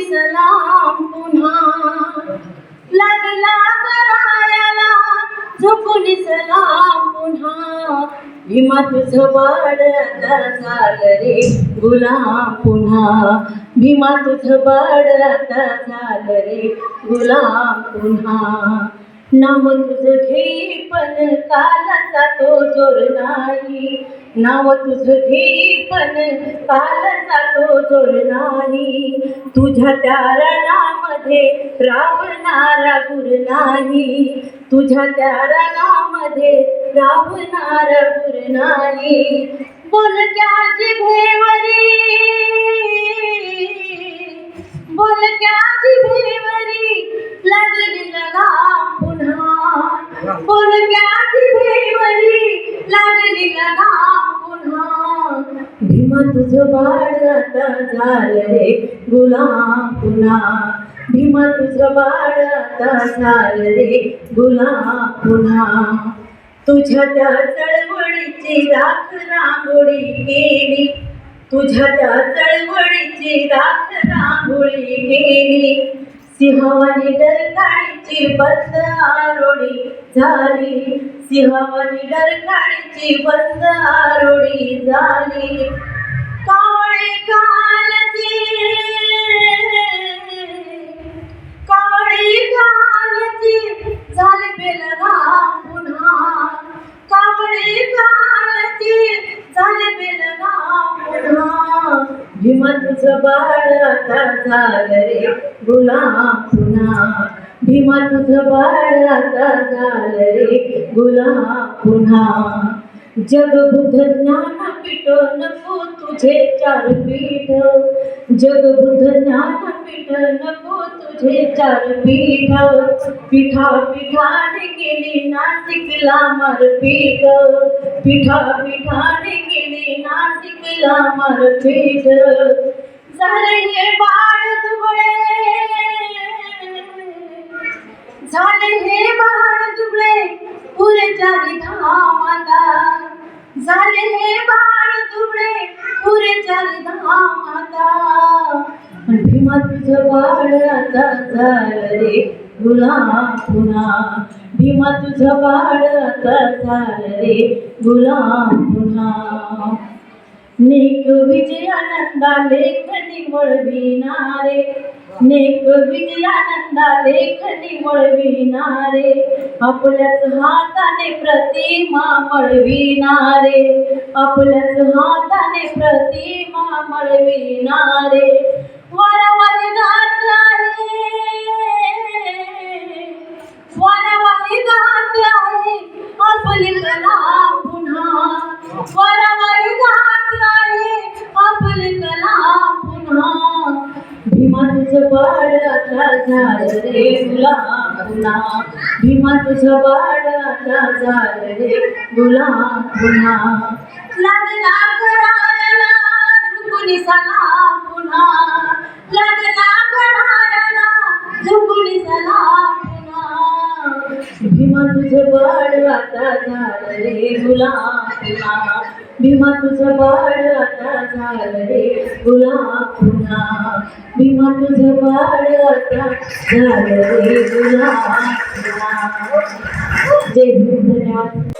सलाम पुन्हा लागला करायला झुकून सलाम पुन्हा भीमा तुझं बाळ आता झालं रे गुलाम पुन्हा भीमा तुझं बाळ आता झालं रे गुलाम पुन्हा नाव तुझं घे पण कालाचा तो जोर नाही नाव तुझं घे पण कालाचा तो जोर नाही तुझ्या त्या रणामध्ये रावणारा गुर नाही तुझ्या त्या रणामध्ये रावणारा गुर नाही बोलक्या जिभेवरी बोलक्या जिभेवरी लागली लगाम पुन्हा बोलक्या जिभेवरी लागली लगाम पुन्हा भीमा तुझं बाळ आता झालं रे गुलाम पुन्हा भीमा तुझं बाळ आता झालं रे गुलाम पुन्हा तुझ्या त्या चळवळीची राख रांगोळी केली तुझ्या त्या चळवळीची राख रांगोळी केली सिंहावानी डरकाळीची बंद आरोळी झाली सिंहावानी डरकाळीची बंद आरोळी झाली कावळे कालची झाले बेलगाम पुन्हा कावळे कालची झाले बेलगाम पुन्हा भीमा तुझं बाळ आता झालं रे गुलाम पुन्हा भीमा तुझं बाळ आता झालं रे गुलाम पुन्हा जगबुध ज्ञानपीठ नको तुझे चार पीठ जगबुध ज्ञानपीठ नको तुझे चार पीठ पिठा पिठाने केली नाशिकला मारपीट पिठा पिठाने केली नाशिकला मारपीट झाले हे बाळ दुबळे झाले हे बाळ दुबळे पुरे चारी धाम आता झाले हे बाळ दुबळे पुरे चारी धाम आता भीमा तुझं बाळ आता झालं रे गुलाम पुन्हा भीमा तुझं बाळ आता झालं रे गुलाम पुन्हा नेक विजयानंदा लेखनी वळविणारे नेक विजयानंदा लेखनी वळविणारे आपल्याच हाताने प्रतिमा मळविणारे आपल्याच हाताने प्रतिमा मळविणारे वारंवारी गात आहे वारंवारी गात आहे आपली कला पुन्हा वारंवारी गात आहे आपली कला पुन्हा भीमा तुझं बाळ आता झालं रे गुलाम पुन्हा भीमा तुझं बाळ आता झालं रे गुलाम पुन्हा लागला करायला झुकून सलाम पुन्हा लागला करायला झुकून सलाम पुन्हा भीमा तुझं बाळ आता झालं रे गुलाम पुन्हा भीमा तुझं बाळ आता झालं रे गुलाम पुन्हा भीमा तुझं बाळ आता झालं रे गुलाम पुन्हा जय भीम धन्यवाद.